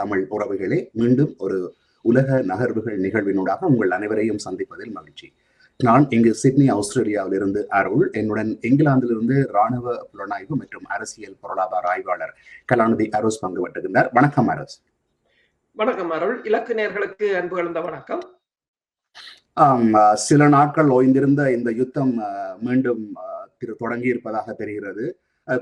தமிழ் உறவுகளே, மீண்டும் ஒரு உலக நகர்வுகள் நிகழ்வினூடாக உங்கள் அனைவரையும் சந்திப்பதில் மகிழ்ச்சி. நான் இங்கு சிட்னி, ஆஸ்திரேலியாவில் இருந்து அருள். என்னுடன் இங்கிலாந்திலிருந்து இராணுவ புலனாய்வு மற்றும் அரசியல் பொருளாதார ஆய்வாளர் கலாநிதி அரோஸ் பங்கு பெற்றுகின்றார். வணக்கம் அரோஸ். வணக்கம் அருள். இலக்கு நேயர்களுக்கு அன்பு கலந்த வணக்கம். சில நாட்கள் ஓய்ந்திருந்த இந்த யுத்தம் மீண்டும் தொடங்கி இருப்பதாக தெரிகிறது.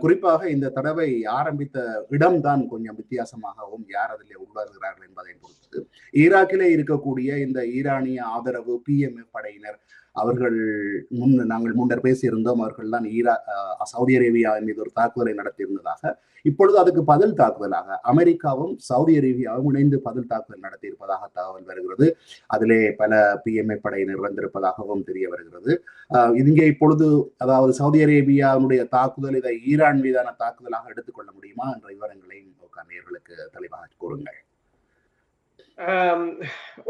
குறிப்பாக இந்த தடவை ஆரம்பித்த இடம்தான் கொஞ்சம் வித்தியாசமாகவும் யார் அதில் உருவாகிறார்கள் என்பதை பொறுத்தது. ஈராக்கிலே இருக்கக்கூடிய இந்த ஈரானிய ஆதரவு PMF படையினர் அவர்கள் நாங்கள் முன்னர் பேசியிருந்தோம். அவர்கள் தான் சவுதி அரேபியாவின் மீது ஒரு தாக்குதலை நடத்தியிருந்ததாக. இப்பொழுது அதுக்கு பதில் தாக்குதலாக அமெரிக்காவும் சவுதி அரேபியாவும் இணைந்து பதில் தாக்குதல் நடத்தியிருப்பதாக தகவல் வருகிறது. அதிலே பல PMF படையினர் வந்திருப்பதாகவும் தெரிய வருகிறது. இங்கே இப்பொழுது அதாவது சவுதி அரேபியாவுடைய தாக்குதல் இதை ஈரான் மீதான தாக்குதலாக எடுத்துக்கொள்ள முடியுமா என்ற விவரங்களையும் நேயர்களுக்கு தெளிவாக கூறுங்கள்.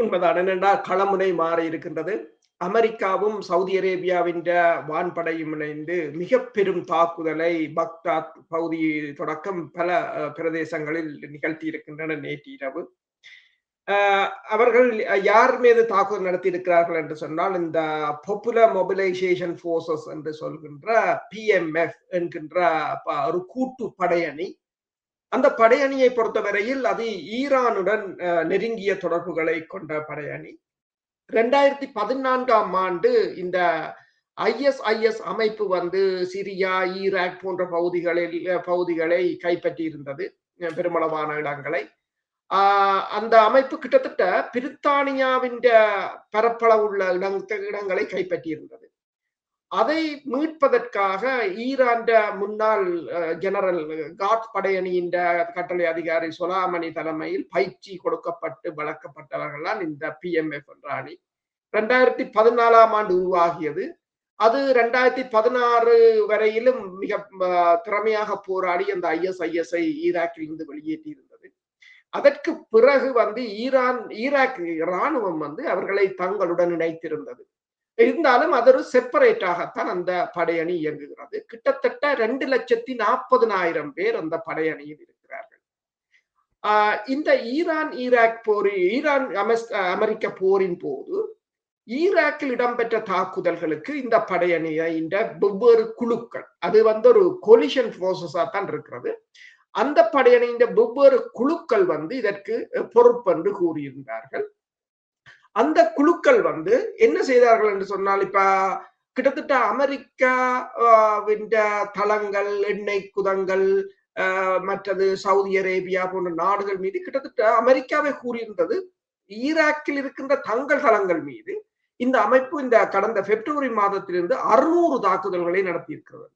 உண்மைதான். என்னென்றா களமுனை மாறி இருக்கின்றது. அமெரிக்காவும் சவுதி அரேபியாவின் வான்படையும் இணைந்து மிக பெரும் தாக்குதலை பக்தாத் பகுதி தொடக்கம் பல பிரதேசங்களில் நிகழ்த்தி இருக்கின்றன. நேற்று இரவு அவர்கள் யார் மீது தாக்குதல் நடத்தி இருக்கிறார்கள் என்று சொன்னால், இந்த பாப்புலர் மொபிலைசேஷன் போர்சஸ் என்று சொல்கின்ற PMF என்கின்ற ஒரு கூட்டு படையணி. அந்த படையணியை பொறுத்தவரையில் அது ஈரானுடன் நெருங்கிய தொடர்புகளை கொண்ட படையணி. 2014 இந்த ISIS அமைப்பு சிரியா, ஈராக் போன்ற பகுதிகளை கைப்பற்றி இருந்தது, பெருமளவான இடங்களை. அந்த அமைப்பு கிட்டத்தட்ட பிரித்தானியாவின் பரப்பளவுள்ள இடங்களை கைப்பற்றி இருந்தது. அதை மீட்பதற்காக ஈரான் முன்னாள் ஜெனரல் காட் படையணியின் கட்டளை அதிகாரி சொலாமணி தலைமையில் பயிற்சி கொடுக்கப்பட்டு வளர்க்கப்பட்டவர்கள் தான் இந்த PMF என்ற அணி. 2014 உருவாகியது. அது 2016 வரையிலும் மிக திறமையாக போராடி அந்த ISIS-ஐ ஈராக்கில் இருந்து வெளியேற்றி இருந்தது. அதற்கு பிறகு ஈராக் இராணுவம் அவர்களை தங்களுடன் இணைத்திருந்தது. இருந்தாலும் அது ஒரு செப்பரேட்டாகத்தான் அந்த படையணி இயங்குகிறது. கிட்டத்தட்ட 2,40,000 பேர் அந்த படையணியில் இருக்கிறார்கள். இந்த ஈரான் அமெரிக்க போரின் போது ஈராக்கில் இடம்பெற்ற தாக்குதல்களுக்கு இந்த படையணியின் வெவ்வேறு குழுக்கள், அது ஒரு கொலிஷன் போர்சஸா தான் இருக்கிறது. அந்த படையணியின் வெவ்வேறு குழுக்கள் இதற்கு பொறுப்பென்று கூறியிருந்தார்கள். அந்த குழுக்கள் என்ன செய்தார்கள் என்று சொன்னால், இப்ப கிட்டத்தட்ட அமெரிக்காவின் தளங்கள், எண்ணெய் குதங்கள், மற்றது சவுதி அரேபியா போன்ற நாடுகள் மீது கிட்டத்தட்ட அமெரிக்காவை கூறியிருந்தது, ஈராக்கில் இருக்கின்ற தங்கள் தளங்கள் மீது இந்த அமைப்பு இந்த கடந்த பிப்ரவரி மாதத்திலிருந்து 600 தாக்குதல்களை நடத்தி இருக்கிறது.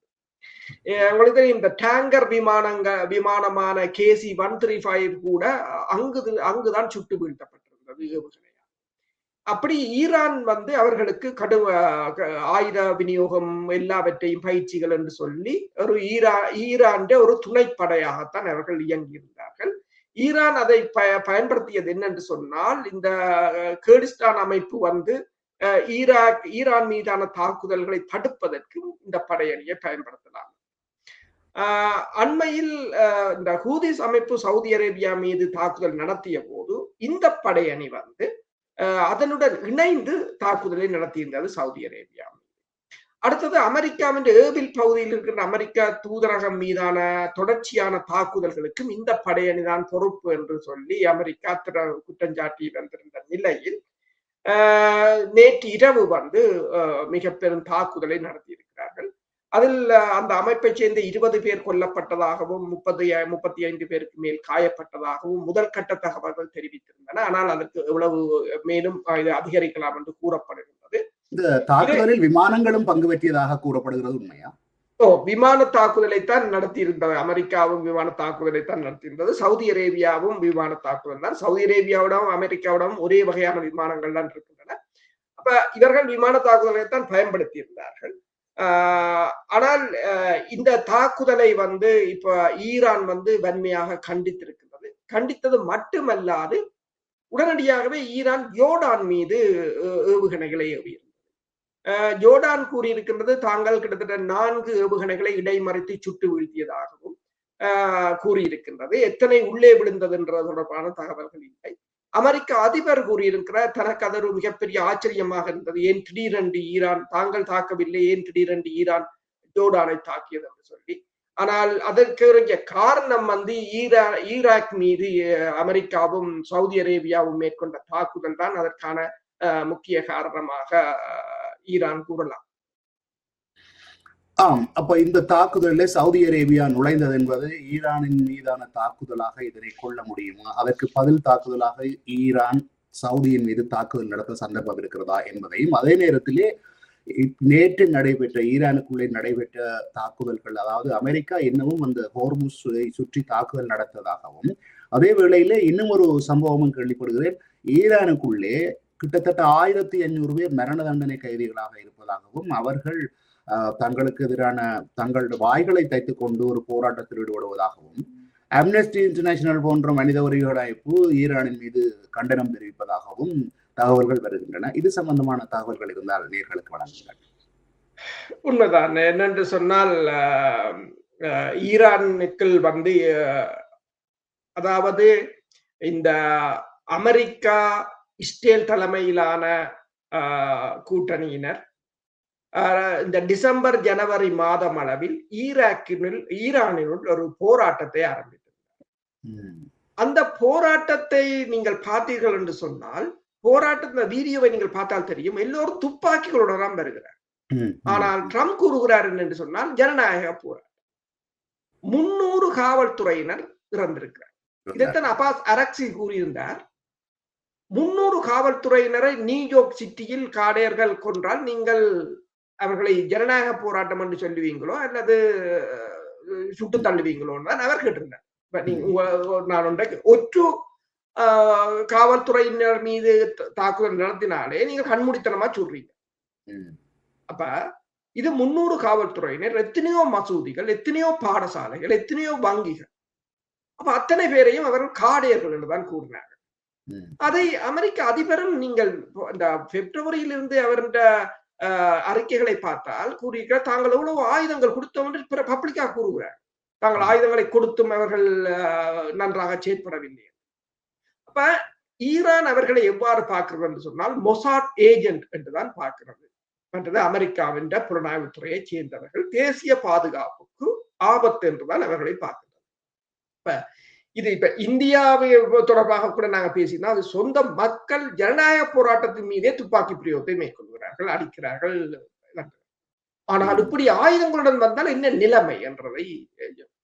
உங்களுக்கு தெரியும், இந்த டேங்கர் விமானமான KC-135 கூட அங்குதான் சுட்டு வீழ்த்தப்பட்டிருந்தது ஏவுகணையா. அப்படி ஈரான் அவர்களுக்கு கடும் ஆயுத விநியோகம் எல்லாவற்றையும் பயிற்சிகள் என்று சொல்லி ஒரு ஈரான் ஒரு துணைப்படையாகத்தான் அவர்கள் இயங்கியிருந்தார்கள். ஈரான் அதை பயன்படுத்தியது என்னென்று சொன்னால், இந்த கேர்டிஸ்தான் அமைப்பு ஈரான் மீதான தாக்குதல்களை தடுப்பதற்கு இந்த படையணியை பயன்படுத்தலாம். அண்மையில் இந்த ஹூதிஸ் அமைப்பு சவுதி அரேபியா மீது தாக்குதல் நடத்திய போது இந்த படையணி அதனுடன் இணைந்து தாக்குதலை நடத்தியிருந்தது சவுதி அரேபியா. அடுத்தது அமெரிக்காவின் ஏர்பில் பகுதியில் இருக்கிற அமெரிக்கா தூதரகம் மீதான தொடர்ச்சியான தாக்குதல்களுக்கும் இந்த படையணி தான் பொறுப்பு என்று சொல்லி அமெரிக்கா குற்றஞ்சாட்டி வந்திருந்த நிலையில் நேற்று இரவு மிக பெரும் தாக்குதலை நடத்தியிருக்கிறார்கள். அதில் அந்த அமைப்பை சேர்ந்த 20 பேர் கொல்லப்பட்டதாகவும் 35 பேருக்கு மேல் காயப்பட்டதாகவும் முதல் கட்ட தகவல்கள் தெரிவித்திருந்தன. ஆனால் அதற்கு எவ்வளவு மேலும் அதிகரிக்கலாம் என்று கூறப்படுகின்றது. இந்த தாக்குதலில் விமானங்களும் பங்கு பெற்றியதாக கூறப்படுகிறது, உண்மையா? விமான தாக்குதலைத்தான் நடத்தியிருந்தது. அமெரிக்காவும் விமான தாக்குதலைத்தான் நடத்தியிருந்தது. சவுதி அரேபியாவும் விமான தாக்குதல் தான். சவுதி அரேபியாவிடம் அமெரிக்காவிடம் ஒரே வகையான விமானங்கள் தான் இருக்கின்றன. அப்ப இவர்கள் விமான தாக்குதலைத்தான் பயன்படுத்தி இருந்தார்கள். ஆனால் இந்த தாக்குதலை இப்ப ஈரான் வன்மையாக கண்டித்திருக்கிறது. கண்டித்தது மட்டுமல்லாது உடனடியாகவே ஈரான் ஜோர்டான் மீது ஏவுகணைகளை ஏவியிருந்தது. ஜோர்டான் கூறியிருக்கின்றது, தாங்கள் கிட்டத்தட்ட 4 ஏவுகணைகளை இடைமறித்து சுட்டு வீழ்த்தியதாகவும், கூறியிருக்கின்றது. எத்தனை உள்ளே விழுந்ததுன்றது தொடர்பான தகவல்கள் இல்லை. அமெரிக்க அதிபர் கூறியிருக்கிறார், தனக்கு அது ஒரு மிகப்பெரிய ஆச்சரியமாக இருந்தது. ஏன் திடீரென்று ஈரான் தாங்கள் தாக்கவில்லை, ஏன் திடீரென்று ஈரான் ஜோர்டானை தாக்கியது என்று சொல்லி. ஆனால் அதற்கு காரணம் ஈராக் மீது அமெரிக்காவும் சவுதி அரேபியாவும் மேற்கொண்ட தாக்குதல் தான் அதற்கான முக்கிய காரணமாக ஈரான் கூறலாம். ஆம், அப்ப இந்த தாக்குதலில் சவுதி அரேபியா நுழைந்தது என்பது ஈரானின் மீதான தாக்குதலாக இதனை கொள்ள முடியுமா? அதற்கு பதில் தாக்குதலாக ஈரான் சவுதியின் மீது தாக்குதல் நடத்த சந்தர்ப்பம் இருக்கிறதா என்பதையும், அதே நேரத்திலே நேற்று நடைபெற்ற ஈரானுக்குள்ளே நடைபெற்ற தாக்குதல்கள், அதாவது அமெரிக்கா இன்னமும் அந்த ஹோர்முஸை சுற்றி தாக்குதல் நடத்ததாகவும், அதே வேளையிலே இன்னும் ஒரு சம்பவமும் கேள்விப்படுகிறேன், ஈரானுக்குள்ளே கிட்டத்தட்ட 1500 பேர் மரண தண்டனை கைதிகளாக இருப்பதாகவும், அவர்கள் தங்களுக்கு எதிரான தங்களது வாய்களை தைத்துக் கொண்டு ஒரு போராட்டத்தில் ஈடுபடுவதாகவும் அம்னஸ்டி இன்டர்நேஷனல் போன்ற மனித உரிமைகள் அமைப்பு ஈரானின் மீது கண்டனம் தெரிவிப்பதாகவும் தகவல்கள் வருகின்றன. இது சம்பந்தமான தகவல்கள் இருந்தால் நேர்களுக்கு வழங்குங்கள். உண்மைதான். என்னென்று சொன்னால் ஈரானுக்குள் வந்து அதாவது இந்த அமெரிக்கா இஸ்ரேல் தலைமையிலான கூட்டணியினர் இந்த டிசம்பர் ஜனவரி மாதம் அளவில் ஈரானினுள் ஒரு போராட்டத்தை ஆரம்பித்தது. அந்த போராட்டத்தை நீங்கள் பார்த்தீர்கள் என்று சொன்னால், போராட்டத்தின் வீடியோவை நீங்கள் பார்த்தால் தெரியும், எல்லோரும் துப்பாக்கிகளோட தான் வருகிறார். ஆனால் ட்ரம்ப் கூறுகிறார் என்று சொன்னால் ஜனநாயக போராட்டம். 300 காவல்துறையினர் இறந்திருக்கிறார். இதைத்தான் அப்பாஸ் அரக்சி கூறியிருந்தார். 300 காவல்துறையினரை நியூயார்க் சிட்டியில் காடையர்கள் கொன்றால் நீங்கள் அவர்களை ஜனநாயக போராட்டம் என்று சொல்லுவீங்களோ அல்லது சுட்டு தள்ளுவீங்களோ தான் அவர் கேட்டிருந்தார். நான் ஒன்றைக்கு ஒற்று காவல்துறையினர் மீது தாக்குதல் நடத்தினாலே நீங்க கண்மூடித்தனமா சொல்றீங்க. அப்ப இது 300 காவல்துறையினர், எத்தனையோ மசூதிகள், எத்தனையோ பாடசாலைகள், எத்தனையோ வங்கிகள், அப்ப அத்தனை பேரையும் அவர்கள் காடையர்கள் என்றுதான் கூறினார்கள். அதை அமெரிக்க அதிபரும் நீங்கள் இந்த பிப்ரவரியிலிருந்து அவருடைய அறிக்கைகளை பார்த்தால் கூறுகிற தாங்கள் எவ்வளவு ஆயுதங்கள் கொடுத்தோம் என்று பப்ளிக்கா கூறுகிறார். தாங்கள் ஆயுதங்களை கொடுத்தும் அவர்கள் நன்றாக செயற்படவில்லை. அப்ப ஈரான் அவர்களை எவ்வாறு பார்க்கிறது என்று சொன்னால் மொசாட் ஏஜென்ட் என்றுதான் பார்க்கிறது. மற்றது அமெரிக்காவின் புலனாய்வுத்துறையை சேர்ந்தவர்கள், தேசிய பாதுகாப்புக்கு ஆபத்து என்றுதான் அவர்களை பார்க்கிறது. இப்ப இது இப்ப இந்தியாவை தொடர்பாக கூட நாங்க பேசினா, அது சொந்த மக்கள் ஜனநாயக போராட்டத்தின் மீதே துப்பாக்கி பிரயோகத்தை மேற்கொள்கிறார்கள், அடிக்கிறார்கள். ஆனால் இப்படி ஆயுதங்களுடன் வந்தால் என்ன நிலைமை என்றதை,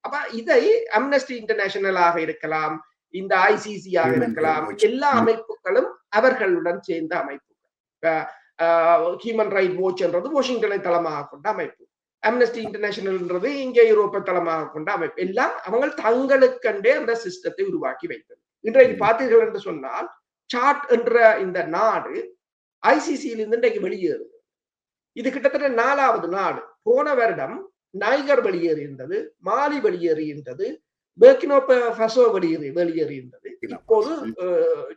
அப்ப இதை அம்னஸ்டி இன்டர்நேஷனலாக இருக்கலாம், இந்த ICC ஆக இருக்கலாம், எல்லா அமைப்புகளும் அவர்களுடன் சேர்ந்த அமைப்புகள். ஹியூமன் ரைட் வாட்ச் என்றது வாஷிங்டனை தளமாக கொண்ட அமைப்பு, அம்னஸ்டி இன்டர்நேஷனல்ன்றது இங்கே யூரோப்பை தளமாக கொண்ட அமைப்பு, எல்லாம் அவங்க தங்களுக்கண்டே அந்த சிஸ்டத்தை உருவாக்கி வைத்தது. இன்றைக்கு பார்த்தீர்கள் என்று சொன்னால் சாட் என்ற இந்த நாடு ICC-யிலிருந்து இன்றைக்கு வெளியேறுது. இது கிட்டத்தட்ட 4வது நாடு. போன வருடம் நைகர் வெளியேறியிருந்தது, மாலி வெளியேறியிருந்தது, பெர்கினோ ஃபசோ வெளியேறியிருந்தது. இப்போது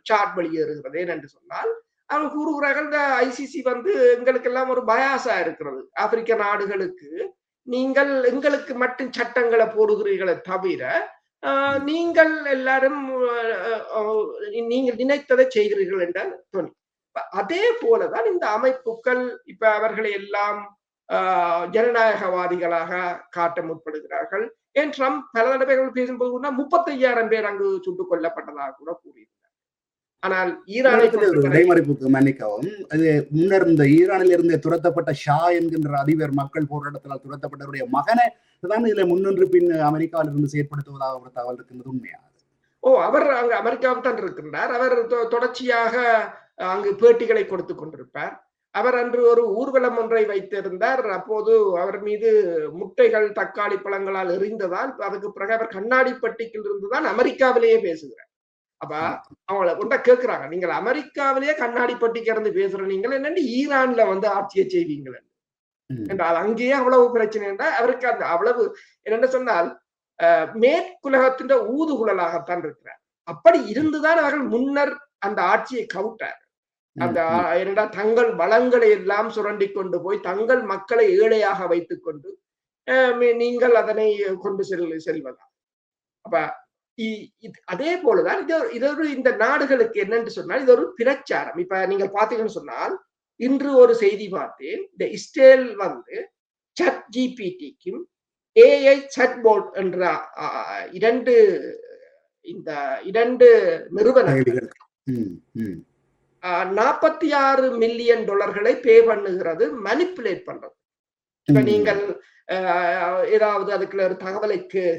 சாட் வெளியேறுகிறது. ஏனென்று சொன்னால் அவங்க கூறுகிறார்கள், இந்த ICC வந்து எங்களுக்கு எல்லாம் ஒரு பயாசா இருக்கிறது, ஆப்பிரிக்க நாடுகளுக்கு நீங்கள் எங்களுக்கு மட்டும் சட்டங்களை போடுகிறீர்களே தவிர நீங்கள் எல்லாரும் நீங்கள் நினைத்ததை செய்கிறீர்கள் என்ற தோணி. அதே போலதான் இந்த அமைப்புகள் இப்ப அவர்களை எல்லாம் ஜனநாயகவாதிகளாக காட்ட முற்படுகிறார்கள். ஏன் ட்ரம்ப் பல தடவைகள் பேசும்போது 35,000 பேர் அங்கு சுட்டுக் கொல்லப்பட்டதாக கூட கூறியிருந்தார். ஆனால் இடைமறிப்புக்கு மன்னிக்கவும், அது முன்னர் இந்த ஈரானில் இருந்து துரத்தப்பட்ட ஷா என்கின்ற அதிபர் மக்கள் போராட்டத்தால் துரத்தப்பட்டவருடைய மகனை தான் இதுல முன்னின்று பின் அமெரிக்காவில் இருந்து செயற்படுத்துவதாக ஒரு தகவல் இருக்கின்றது. உண்மையா? அவர் அங்கு அமெரிக்காவில் தான் இருக்கின்றார். அவர் தொடர்ச்சியாக அங்கு பேட்டிகளை கொடுத்து கொண்டிருப்பார். அவர் அன்று ஒரு ஊர்வலம் ஒன்றை வைத்திருந்தார். அப்போது அவர் மீது முட்டைகள் தக்காளி பழங்களால் எறிந்ததால் அதுக்கு பிறகு அவர் கண்ணாடி பட்டிக்கில் இருந்துதான் அமெரிக்காவிலேயே பேசுகிறார். அப்ப அவங்கள கொண்ட கேட்கிறாங்க, நீங்கள் அமெரிக்காவிலேயே கண்ணாடி பட்டிக்கு இருந்து பேசுற நீங்கள் என்னன்னு ஈரான்ல வந்து ஆட்சியை செய்வீங்கள் என்றால் அங்கேயே அவ்வளவு பிரச்சனை என்றால் அவருக்கு அந்த அவ்வளவு என்னென்ன சொன்னால் மேற்குலகத்தின் ஊதுகுழலாகத்தான் இருக்கிறார். அப்படி இருந்துதான் அவர்கள் முன்னர் அந்த ஆட்சியை கவுட்டார். அந்த என்னடா தங்கள் வளங்களை எல்லாம் சுரண்டி கொண்டு போய் தங்கள் மக்களை ஏழையாக வைத்துக் கொண்டு நீங்கள் அதனை கொண்டு செல்வதா. அப்ப அதே போலதான் இது ஒரு இந்த நாடுகளுக்கு என்னன்னு சொன்னால் இது ஒரு பிரச்சாரம். இப்ப நீங்க பாத்தீங்கன்னு சொன்னால் இன்று ஒரு செய்தி பார்த்தேன். இந்த இஸ்ரேல் வந்து சாட் ஜிபிடிக்கும் ஏஐ சாட்போட் என்ற இரண்டு இந்த இரண்டு நிறுவனங்கள் $46 மில்லியன் பே பண்ணுகிறது மனிப்புலேட் பண்றது. இப்ப நீங்கள் ஏதாவது அதுக்குள்ள ஒரு தகவலை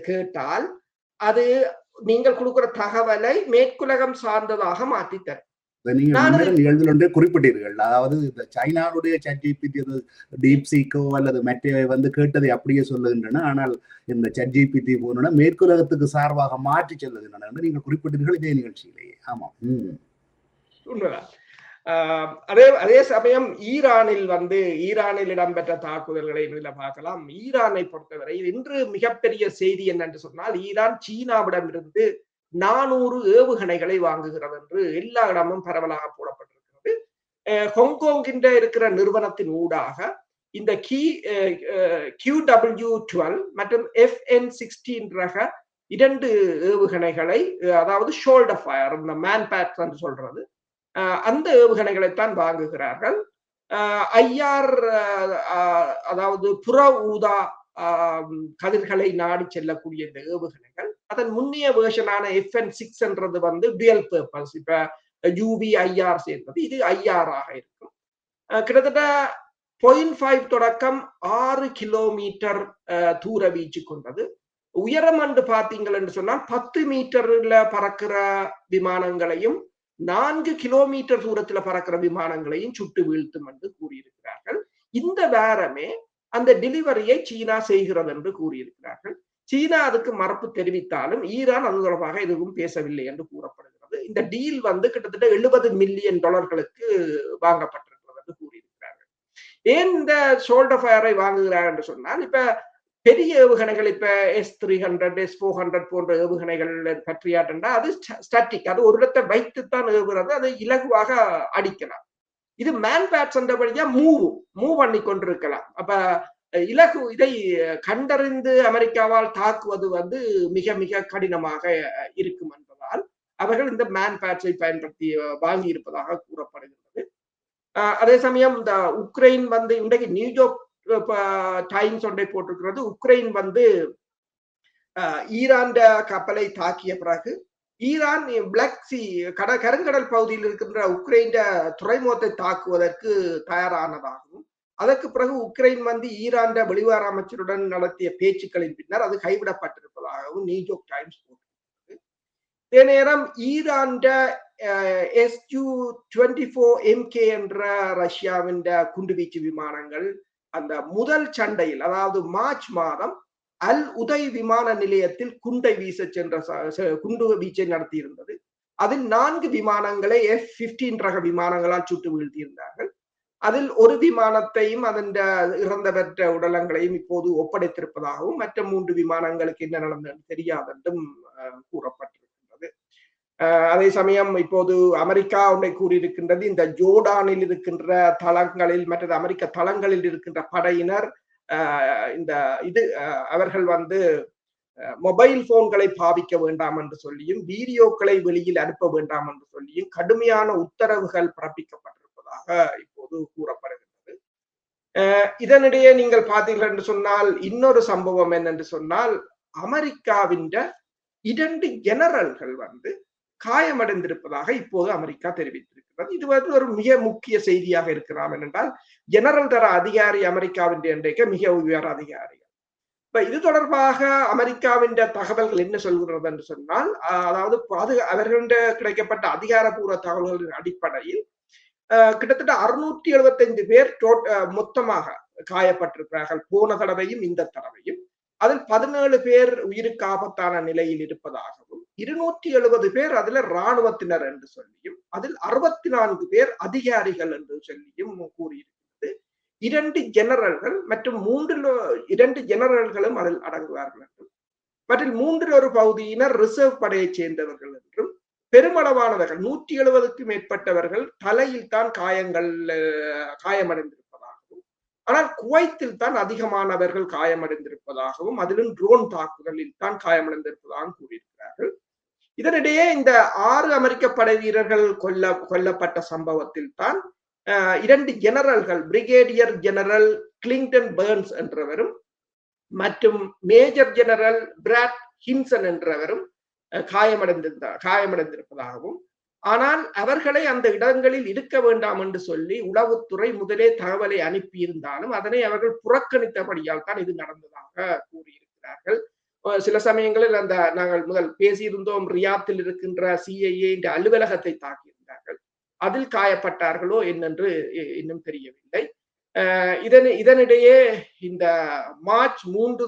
கேட்டால் அது நீங்கள் கொடுக்கிற தகவலை மேற்குலகம் சார்ந்ததாக மாற்றித்தர. நிகழ்வில் ஒன்றே குறிப்பிட்டீர்கள். அதாவது இந்த சைனாவுடைய ChatGPT டீப்சீக்கோ அல்லது மெட்டை வந்து கேட்டதை அப்படியே சொல்லுகின்றன. ஆனால் இந்த ChatGPT போன மேற்குலகத்துக்கு சார்பாக மாற்றி செல்லுகின்றன என்று நீங்கள் குறிப்பிட்டீர்கள் இதே நிகழ்ச்சியிலேயே. ஆமா, உண்மைதான். அதே சமயம் ஈரானில் இடம்பெற்ற தாக்குதல்களை பார்க்கலாம். ஈரானை பொறுத்தவரை இன்று மிகப்பெரிய செய்தி என்னென்று சொன்னால் ஈரான் சீனாவிடம் இருந்து 400 ஏவுகணைகளை வாங்குகிறது என்று எல்லா இடமும் பரவலாக போடப்பட்டிருக்கிறது. ஹாங்காங்கின் இருக்கிற நிறுவனத்தின் ஊடாக இந்த QW-12 மற்றும் FN-16 ரக 2 ஏவுகணைகளை, அதாவது ஷோல்டர் ஃபயர், இந்த மேன் பேட்ஸ் என்று சொல்றது, அந்த ஏவுகணைகளைத்தான் வாங்குகிறார்கள். IR, அதாவது புற ஊதா கதிர்களை நாடி செல்லக்கூடிய இந்த ஏவுகணைகள், அதன் முன்னிய வேர்ஷனான FN-6 என்றது வந்து டுயல் பர்பஸ். இப்ப UV-IR சேர்ந்தது, இது IR ஆக இருக்கும். கிட்டத்தட்ட 0.5 தொடக்கம் 6 கிலோமீட்டர் தூர வீச்சு கொண்டது. உயரம் என்று பார்த்தீங்கன்னு சொன்னா 10 மீட்டர்ல பறக்கிற விமானங்களையும் 4 கிலோமீட்டர் தூரத்துல பறக்கிற விமானங்களையும் சுட்டு வீழ்த்தும் என்று கூறியிருக்கிறார்கள். இந்த வாரமே அந்த டெலிவரியை சீனா செய்கிறது என்று கூறியிருக்கிறார்கள். சீனா அதுக்கு மறுப்பு தெரிவித்தாலும் ஈரான் அது தொடர்பாக எதுவும் பேசவில்லை என்று கூறப்படுகிறது. இந்த டீல் வந்து கிட்டத்தட்ட $70 மில்லியன் வாங்கப்பட்டிருக்கிறது என்று கூறியிருக்கிறார்கள். ஏன் இந்த ஷோல்டர் ஃபயரை வாங்குகிறார் என்று சொன்னால், இப்ப பெரிய ஏவுகணைகள், இப்ப S-300, S-400 போன்ற ஏவுகணைகள் பற்றியாட்டா அது ஸ்டாட்டிக், அது ஒரு இடத்தை வைத்துத்தான் ஏவுகிறது, அது இலகுவாக அடிக்கலாம். இது மேன் பேட்ஸ் என்றபடியா மூவ் பண்ணி கொண்டிருக்கலாம். அப்ப இதை கண்டறிந்து அமெரிக்காவால் தாக்குவது வந்து மிக மிக கடினமாக இருக்கும் என்பதால் அவர்கள் இந்த மேன் பேட்ஸை பயன்படுத்தி வாங்கி இருப்பதாக கூறப்படுகிறது. அதே சமயம் இந்த உக்ரைன் வந்து இன்றைக்கு நியூயார்க் டைம்ஸ் ஒன்றை போட்டிருக்கிறது. உக்ரைன் வந்து ஈரான் கப்பலை தாக்கிய பிறகு ஈரான் பிளாக் சி கருங்கடல் பகுதியில் இருக்கின்ற உக்ரைன் துறைமுகத்தை தாக்குவதற்கு தயாரானதாகவும், அதற்கு பிறகு உக்ரைன் வந்து ஈரான் வெளிவார அமைச்சருடன் நடத்திய பேச்சுக்களின் பின்னர் அது கைவிடப்பட்டிருப்பதாகவும் நியூயார்க் டைம்ஸ் போட்டிருக்கிறது. இதே நேரம் ஈரான் Su-24MK என்ற ரஷ்யாவின் குண்டுவீச்சு விமானங்கள் அந்த முதல் சண்டையில், அதாவது மார்ச் மாதம் அல் உதய் விமான நிலையத்தில் குண்டை வீச சென்ற குண்டு வீச்சை நடத்தி இருந்தது. அதில் 4 விமானங்களை F-15 ரக விமானங்களால் சுட்டு வீழ்த்தியிருந்தார்கள். அதில் ஒரு விமானத்தையும் அதன் இறந்தவற்ற உடலங்களையும் இப்போது ஒப்படைத்திருப்பதாகவும், மற்ற 3 விமானங்களுக்கு என்ன நடந்தது தெரியாது என்றும் கூறப்பட்டிருக்கின்றது. அதே சமயம் இப்போது அமெரிக்கா ஒன்றை கூறியிருக்கின்றது, இந்த ஜோர்டானில் இருக்கின்ற தளங்களில், மற்றது அமெரிக்க தளங்களில் இருக்கின்ற படையினர் அவர்கள் வந்து மொபைல் போன்களை பாவிக்க வேண்டாம் என்று சொல்லியும், வீடியோக்களை வெளியில் அனுப்ப வேண்டாம் என்று சொல்லியும் கடுமையான உத்தரவுகள் பிறப்பிக்கப்பட்டிருப்பதாக இப்போது கூறப்படுகின்றது. இதனிடையே நீங்கள் பார்த்தீர்கள் என்று சொன்னால் இன்னொரு சம்பவம் என்னென்று சொன்னால், அமெரிக்காவின் 2 ஜெனரல்கள் வந்து காயமடைந்திருப்பதாக இப்போது அமெரிக்கா தெரிவித்திருக்கிறது. இது வந்து ஒரு மிக முக்கிய செய்தியாக இருக்கலாம். என்னென்றால் ஜெனரல் தர அதிகாரி அமெரிக்காவின் இன்றைக்கு மிக உயர் அதிகாரிகள். இப்ப இது தொடர்பாக அமெரிக்காவின் தகவல்கள் என்ன சொல்கிறது என்று சொன்னால், அதாவது அவர்களிட கிடைக்கப்பட்ட அதிகாரப்பூர்வ தகவல்களின் அடிப்படையில் கிட்டத்தட்ட 675 பேர் மொத்தமாக காயப்பட்டிருக்கிறார்கள், போன தடவையும் இந்த தடவையும். அதில் 17 பேர் உயிருக்கு ஆபத்தான நிலையில் இருப்பதாகவும், 270 பேர் அதுல இராணுவத்தினர் என்று சொல்லியும், அதில் 64 பேர் அதிகாரிகள் என்று சொல்லியும் கூறியிருக்கிறது. 2 ஜெனரல்கள் மற்றும் 2 ஜெனரல்களும் அதில் அடங்குவார்கள் என்றும், மற்றும் 3 பகுதியினர் ரிசர்வ் படையை சேர்ந்தவர்கள் என்றும், பெருமளவானவர்கள் 170க்கும் மேற்பட்டவர்கள் தலையில் தான் காயமடைந்திருப்பதாகவும், ஆனால் குவைத்தில் தான் அதிகமானவர்கள் காயமடைந்திருப்பதாகவும் அதிலும் ட்ரோன் தாக்குதலில் தான் காயமடைந்திருப்பதாகவும் கூறியிருக்கிறார்கள். இதனிடையே இந்த 6 அமெரிக்க படை வீரர்கள் கொல்லப்பட்ட சம்பவத்தில் தான் 2 ஜெனரல்கள், பிரிகேடியர் ஜெனரல் கிளிங்டன் பர்ன்ஸ் என்றவரும் மற்றும் மேஜர் ஜெனரல் பிராட் ஹின்சன் என்றவரும் காயமடைந்திருப்பதாகவும், ஆனால் அவர்களை அந்த இடங்களில் இருக்க வேண்டாம் என்று சொல்லி உளவுத்துறை முதலே தகவலை அனுப்பியிருந்தாலும் அதனை அவர்கள் புறக்கணித்தபடியால் தான் இது நடந்ததாக கூறியிருக்கிறார்கள். சில சமயங்களில் அந்த நாங்கள் முதல் பேசியிருந்தோம், ரியாத்தில் இருக்கின்ற CIA அலுவலகத்தை தாக்கியிருந்தார்கள். அதில் காயப்பட்டார்களோ என்னென்று இன்னும் தெரியவில்லை. இதனிடையே இந்த மார்ச் 3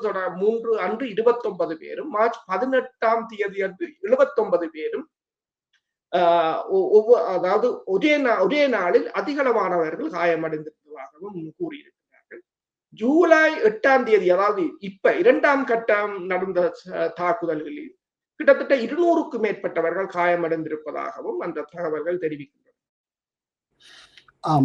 அன்று 29 பேரும், மார்ச் 18ஆம் தேதி அன்று 79 பேரும், அதாவது ஒரே நாளில் அதிகளவானவர்கள் காயமடைந்திருப்பதாகவும் கூறியிருக்கிறார்கள். ஜூலை 8ஆம் தேதி, அதாவது இப்ப 2ஆம் கட்டம் நடந்த தாக்குதல்களில் கிட்டத்தட்ட 200க்கும் மேற்பட்டவர்கள் காயமடைந்திருப்பதாகவும் அந்த தகவல்கள் தெரிவிக்கின்றன.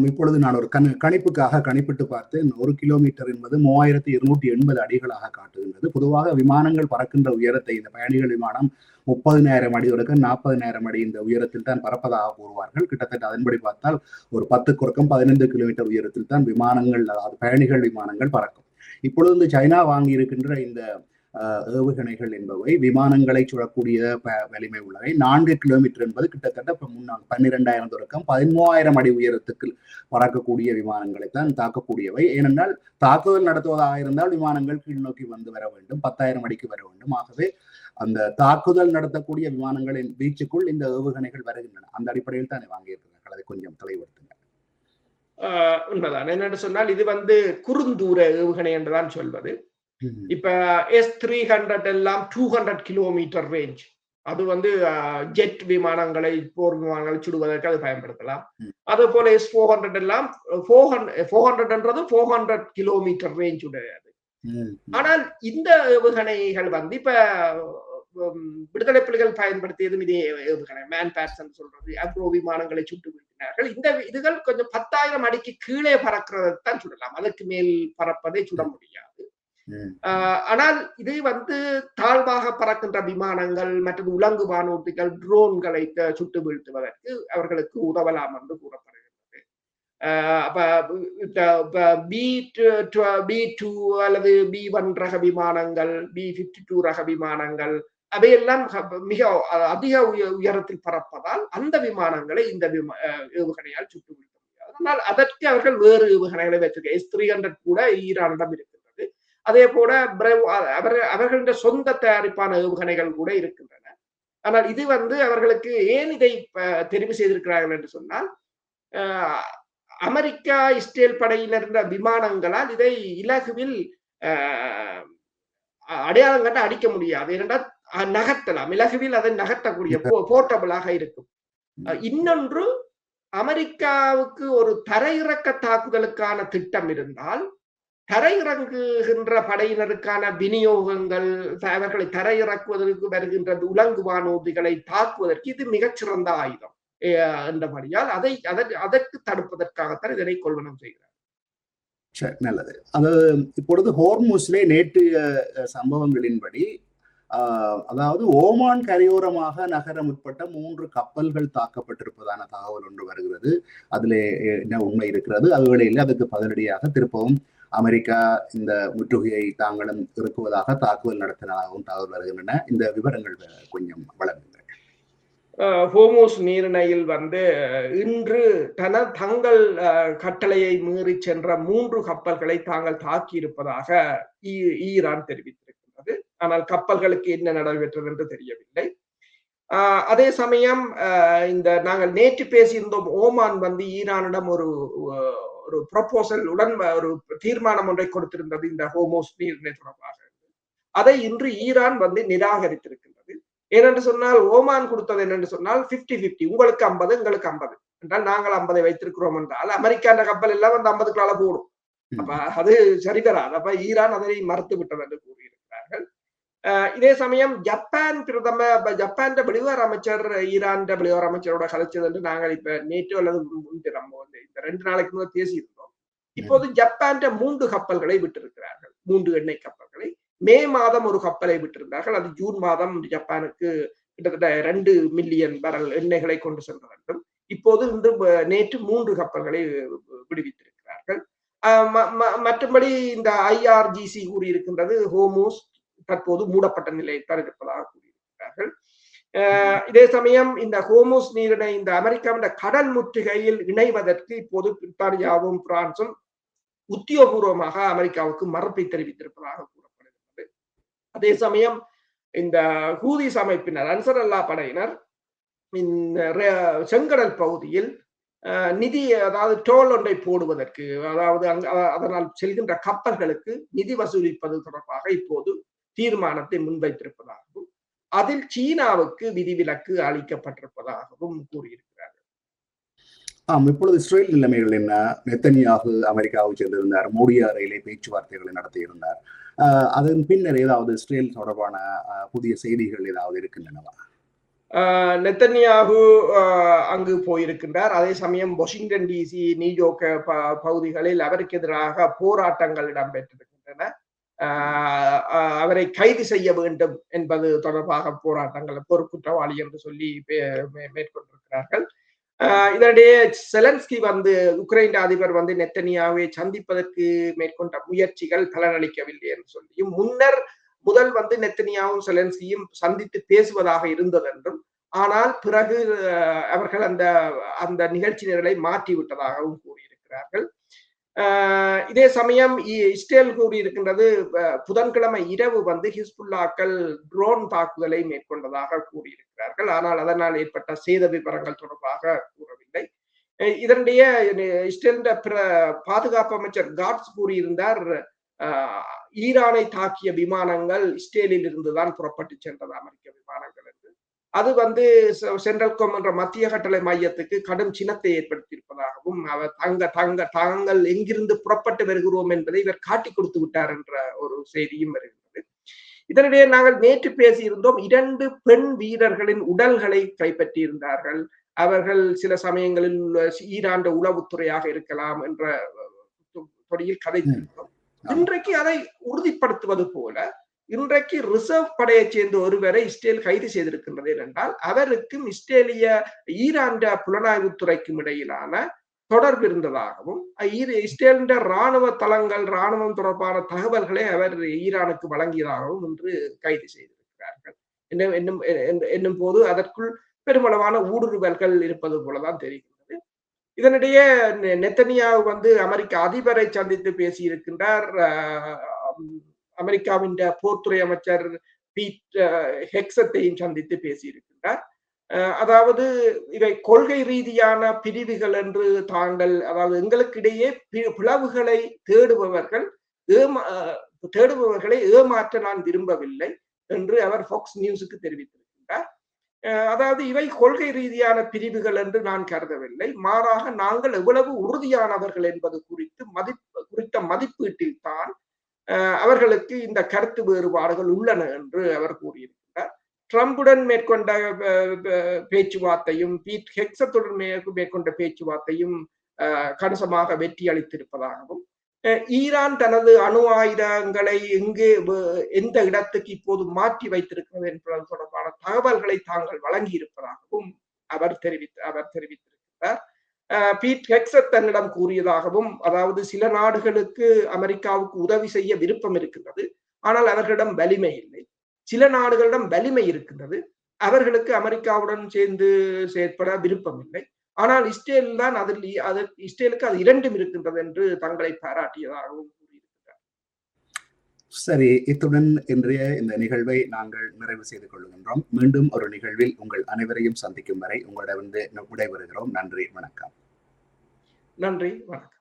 இப்பொழுது நான் ஒரு கணிப்புக்காக கணிப்பிட்டு பார்த்தேன். 1 கிலோமீட்டர் என்பது 3280 அடிகளாக காட்டுகின்றது. பொதுவாக விமானங்கள் பறக்கின்ற உயரத்தை, இந்த பயணிகள் விமானம் 30,000 அடி வரைக்கும் 40,000 அடி இந்த உயரத்தில் தான் பறப்பதாக கூறுவார்கள். கிட்டத்தட்ட அதன்படி பார்த்தால் ஒரு 10-15 கிலோமீட்டர் உயரத்தில் தான் விமானங்கள், அதாவது பயணிகள் விமானங்கள் பறக்கும். இப்பொழுது இந்த சைனா வாங்கி இருக்கின்ற இந்த ஏவுகணைகள் என்பவை விமானங்களை சுழக்கூடிய வலிமை உள்ளவை. 4 கிலோமீட்டர் என்பது கிட்டத்தட்ட 12,000 தொடக்கம் 13,000 அடி உயரத்துக்கு பறக்கக்கூடிய விமானங்களை தான் தாக்கக்கூடியவை. ஏனென்றால் தாக்குதல் நடத்துவதாக இருந்தால் விமானங்கள் கீழ் நோக்கி வந்து வர வேண்டும், 10,000 அடிக்கு வர வேண்டும். ஆகவே அந்த தாக்குதல் நடத்தக்கூடிய விமானங்களின் வீச்சுக்குள் இந்த ஏவுகணைகள் வருகின்றன. அந்த அடிப்படையில் தான் வாங்கியிருக்கிறார்கள். அதை கொஞ்சம் தெளிவுபடுத்துங்க. உண்மைதான். என்னென்று சொன்னால் இது குறுந்தூர ஏவுகணை என்றுதான் சொல்வது. இப்ப S-300 எல்லாம் 200 கிலோமீட்டர் ரேஞ்ச். அது ஜெட் விமானங்களை, போர் விமானங்களை சுடுவதற்கு அது பயன்படுத்தலாம். அதே போல S-400 எல்லாம் 400 400 கிலோமீட்டர் ரேஞ்ச் உடையது. ஆனால் இந்த ஏவுகணைகள் இப்ப விடுதலை புலிகள் பயன்படுத்தியதும் இதே ஏவுகணை, மேன் பேட்ஸ் சொல்றது, அக்ரோ விமானங்களை சுட்டு வீழ்த்தினார்கள். இதுகள் கொஞ்சம் 10,000 அடிக்கு கீழே பறக்கிறதான் சுடலாம், அதற்கு மேல் பறப்பதை சுட முடியாது. ஆனால் இது தாழ்வாக பறக்கின்ற விமானங்கள் மற்றும் உலங்கு வானூர்திகள், ட்ரோன்களை சுட்டு வீழ்த்துவதற்கு அவர்களுக்கு உதவலாம் என்று கூறப்படுகிறது. B-2 அல்லது B-1 ரக விமானங்கள், B-52 ரக விமானங்கள் அவையெல்லாம் மிக அதிக உயரத்தில் பறப்பதால் அந்த விமானங்களை இந்த ஏவுகணையால் சுட்டு வீழ்த்த முடியாது. ஆனால் அதற்கு அவர்கள் வேறு ஏவுகணைகளை வச்சிருக்க S-300 கூட ஈரானிடம் இருக்கின்றது. அதே போல அவர்களுடைய சொந்த தயாரிப்பான ஏவுகணைகள் கூட இருக்கின்றன. ஆனால் இது அவர்களுக்கு ஏன் இதை தெரிவு செய்திருக்கிறார்கள் என்று சொன்னால், அமெரிக்கா இஸ்ரேல் படையினர் விமானங்களால் இதை இலகுவில் அடையாளம் கண்டு அடிக்க முடியாது. ஏனென்றால் நகர்த்தலாம், இலகுவில் அதை நகர்த்தக்கூடிய போர்ட்டபிளாக இருக்கும். இன்னொன்று, அமெரிக்காவுக்கு ஒரு தரையிறக்க தாக்குதலுக்கான திட்டம் இருந்தால் தரையிறங்குகின்ற படையினருக்கான விநியோகங்கள், அவர்களை தரையிறக்குவதற்கு வருகின்ற உலங்கு வானூர்திகளை தாக்குவதற்கு இது மிகச்சிறந்த ஆயுதம் என்றபடியால் அதற்கு தடுப்பதற்காகத்தான் இதனை கொள்வனம் செய்கிறார். சரி, நல்லது. அதாவது இப்பொழுது ஹோர்முஸ்லே நேற்றைய சம்பவங்களின்படி, அதாவது ஓமான் கரையோரமாக நகர முற்பட்ட 3 கப்பல்கள் தாக்கப்பட்டிருப்பதான தகவல் ஒன்று வருகிறது. அதுல என்ன உண்மை இருக்கிறது? அதுவேளையில் அதுக்கு பதிலடியாக திருப்பவும் அமெரிக்கா இந்த முற்றுகையை தாங்களும் இருக்குவதாக தாக்குதல் நடத்தினதாகவும் தகவல் வருகின்றன. இந்த விவரங்கள் கொஞ்சம் வழங்குங்கள். ஹோர்முஸ் நீரிணையில் இன்று தங்கள் கட்டளையை மீறி சென்ற 3 கப்பல்களை தாங்கள் தாக்கி இருப்பதாக ஈரான் தெரிவித்திருக்கிறது. ஆனால் கப்பல்களுக்கு என்ன நடைபெற்றது என்று தெரியவில்லை. அதே சமயம் நாங்கள் நேற்று பேசியிருந்தோம், ஓமான் ஈரானிடம் ஒரு ப்ரொபோசல் ஒரு தீர்மானம் ஒன்றை கொடுத்திருந்தது இந்த ஹோர்முஸ் நீரிணை தொடர்பாக. அதை இன்று ஈரான் நிராகரித்திருக்கின்றது. ஏனென்று சொன்னால், ஓமான் கொடுத்தது என்னென்று சொன்னால் 50-50, உங்களுக்கு 50 எங்களுக்கு 50 என்றால் நாங்கள் 50 வைத்திருக்கிறோம் என்றால் அமெரிக்கா கப்பல் எல்லாம் 50க்குள்ளால போடும். அப்ப அது சரி வராது. அப்ப ஈரான் அதை மறுத்து விட்டது என்று கூறியிருக்கிறார்கள். இதே சமயம் ஜப்பான் வெளிவார அமைச்சர் ஈரான் வெளிவார அமைச்சரோட கலைச்சது என்று நாங்கள் இப்ப நேற்று அல்லது இந்த 2 நாளைக்கு முதல் பேசியிருந்தோம். இப்போது ஜப்பான் 3 கப்பல்களை விட்டிருக்கிறார்கள், 3 எண்ணெய் கப்பல்களை. மே மாதம் ஒரு கப்பலை விட்டிருந்தார்கள். அது ஜூன் மாதம் ஜப்பானுக்கு கிட்டத்தட்ட 2 மில்லியன் பேரல் எண்ணெய்களை கொண்டு செல்ல வேண்டும். இப்போது நேற்று 3 கப்பல்களை விடுவித்திருக்கிறார்கள். மற்றபடி இந்த IRGC கூறியிருக்கின்றது ஹோமூஸ் தற்போது மூடப்பட்ட நிலையில் தான் இருப்பதாக கூறியிருக்கிறார்கள். இதே சமயம் இந்த ஹோமூஸ் நீரிணை இந்த அமெரிக்காவின் கடல் முற்றுகையில் இணைவதற்கு இப்போது பிரித்தானியாவும் பிரான்சும் உத்தியோகபூர்வமாக அமெரிக்காவுக்கு மறுப்பை தெரிவித்திருப்பதாக கூறப்படுகிறது. அதே சமயம் இந்த ஹூதிஸ் அமைப்பினர் அன்சர் அல்லாஹ் படையினர் செங்கடல் பகுதியில் நிதி, அதாவது டோல் ஒன்றை போடுவதற்கு, அதாவது அதனால் செல்கின்ற கப்பல்களுக்கு நிதி வசூலிப்பது தொடர்பாக இப்போது தீர்மானத்தை முன்வைத்திருப்பதாகவும் அதில் சீனாவுக்கு விதிவிலக்கு அளிக்கப்பட்டிருப்பதாகவும் கூறியிருக்கிறார்கள். இப்பொழுது இஸ்ரேல் நிலைமைகள் என்ன? நெத்தன்யாகு அமெரிக்காவை சென்றிருந்தார், மோடி அறையிலே பேச்சுவார்த்தைகளை நடத்தியிருந்தார். அதன் பின்னர் ஏதாவது இஸ்ரேல் தொடர்பான புதிய செய்திகள் ஏதாவது இருக்கின்றனவா? நெத்தன்யாகு அங்கு போயிருக்கின்றார். அதே சமயம் வாஷிங்டன் டிசி, நியூயார்க் பகுதிகளில் அவருக்கு எதிராக போராட்டங்கள் இடம்பெற்றிருக்கின்றன. அவரை கைது செய்ய வேண்டும் என்பது தொடர்பாக போராட்டங்கள், போர்க்குற்றவாளி என்று சொல்லி மேற்கொண்டிருக்கிறார்கள். இதனிடையே செலன்ஸ்கி உக்ரைன் அதிபர் நெத்தன்யாவை சந்திப்பதற்கு மேற்கொண்ட முயற்சிகள் பலனளிக்கவில்லை என்று சொல்லியும், முதல் நெத்தன்யாவும் செலன்ஸ்கியும் சந்தித்து பேசுவதாக இருந்தது என்றும், ஆனால் பிறகு அவர்கள் அந்த நிகழ்ச்சி நிரலை மாற்றிவிட்டதாகவும் கூறியிருக்கிறார்கள். இதே சமயம் இஸ்ரேல் கூறியிருக்கின்றது புதன்கிழமை இரவு ஹிஸ்புல்லாக்கள் ட்ரோன் தாக்குதலை மேற்கொண்டதாக கூறியிருக்கிறார்கள். ஆனால் அதனால் ஏற்பட்ட சேத விவரங்கள் தொடர்பாக கூறவில்லை. இதனிடையே இஸ்ரேலின் பாதுகாப்பு அமைச்சர் காட்ஸ் கூறியிருந்தார், ஈரானை தாக்கிய விமானங்கள் இஸ்ரேலில் இருந்துதான் புறப்பட்டு சென்றது, அமெரிக்க விமானங்கள் என்று. அது சென்ட்ரல் என்ற மத்திய கட்டளை மையத்துக்கு கடும் சினத்தை ஏற்படுத்தியிருப்பதாகவும், அவர் தாங்கள் எங்கிருந்து புறப்பட்டு வருகிறோம் என்பதை இவர் காட்டிக் கொடுத்து விட்டார் என்ற ஒரு செய்தியும் வருகிறது. இதனிடையே நாங்கள் நேற்று பேசியிருந்தோம், 2 பெண் வீரர்களின் உடல்களை கைப்பற்றியிருந்தார்கள். அவர்கள் சில சமயங்களில் ஈரான் உளவுத்துறையாக இருக்கலாம் என்ற தொடியில் கதைத்திருந்தோம். இன்றைக்கு அதை உறுதிப்படுத்துவது போல இன்றைக்கு ரிசர்வ் படையை சேர்ந்த ஒருவரை இஸ்ரேல் கைது செய்திருக்கின்றது. என்றால் அவருக்கும் ஈரான் புலனாய்வுத்துறைக்கும் இடையிலான தொடர்பு இருந்ததாகவும், இஸ்ரேலின் ராணுவ தளங்கள், ராணுவம் தொடர்பான தகவல்களை அவர் ஈரானுக்கு வழங்கியதாகவும் இன்று கைது செய்திருக்கிறார்கள். என்னும் போது அதற்குள் பெருமளவான ஊடுருவல்கள் இருப்பது போலதான் தெரிகிறது. இதனிடையே நெத்தன்யாகு அமெரிக்க அதிபரை சந்தித்து பேசியிருக்கின்றார். அமெரிக்காவின் போர்த்துறை அமைச்சர் பீட் ஹெக்ஸத்தையும் சந்தித்து பேசியிருக்கின்றார். அதாவது இவை கொள்கை ரீதியான பிரிவுகள் என்று தாங்கள், அதாவது எங்களுக்கிடையே பிளவுகளை தேடுபவர்களை ஏமாற்ற நான் விரும்பவில்லை என்று அவர் ஃபாக்ஸ் நியூஸுக்கு தெரிவித்திருக்கின்றார். அதாவது இவை கொள்கை ரீதியான பிரிவுகள் என்று நான் கருதவில்லை, மாறாக நாங்கள் எவ்வளவு உறுதியானவர்கள் என்பது குறித்த மதிப்பீட்டில் தான் அவர்களுக்கு இந்த கருத்து வேறுபாடுகள் உள்ளன என்று அவர் கூறியிருக்கிறார். ட்ரம்புடன் மேற்கொண்ட பேச்சுவார்த்தையும் பீட் ஹெக்ஸத்துடன் மேற்கொண்ட பேச்சுவார்த்தையும் கணிசமாக வெற்றி அளித்திருப்பதாகவும், ஈரான் தனது அணு ஆயுதங்களை எந்த இடத்துக்கு இப்போது மாற்றி வைத்திருக்கிறது என்பது தொடர்பான தகவல்களை தாங்கள் வழங்கி இருப்பதாகவும் அவர் தெரிவித்திருக்கிறார். பீட் ஹெக்ஸத் தன்னிடம் கூறியதாகவும், அதாவது சில நாடுகளுக்கு அமெரிக்காவுக்கு உதவி செய்ய விருப்பம் இருக்கின்றது, ஆனால் அவர்களிடம் வலிமை இல்லை. சில நாடுகளிடம் வலிமை இருக்கின்றது, அவர்களுக்கு அமெரிக்காவுடன் சேர்ந்து செயற்பட விருப்பம் இல்லை. ஆனால் இஸ்ரேல் தான் இஸ்ரேலுக்கு அது 2ம் இருக்கின்றது என்று தங்களை பாராட்டியதாகவும் கூறியிருக்கிறார். சரி, இத்துடன் இன்றைய இந்த நிகழ்வை நாங்கள் நிறைவு செய்து கொள்கின்றோம். மீண்டும் ஒரு நிகழ்வில் உங்கள் அனைவரையும் சந்திக்கும் வரை உங்களிடம் விடைபெறுகிறோம். நன்றி, வணக்கம். நன்றி, வணக்கம்.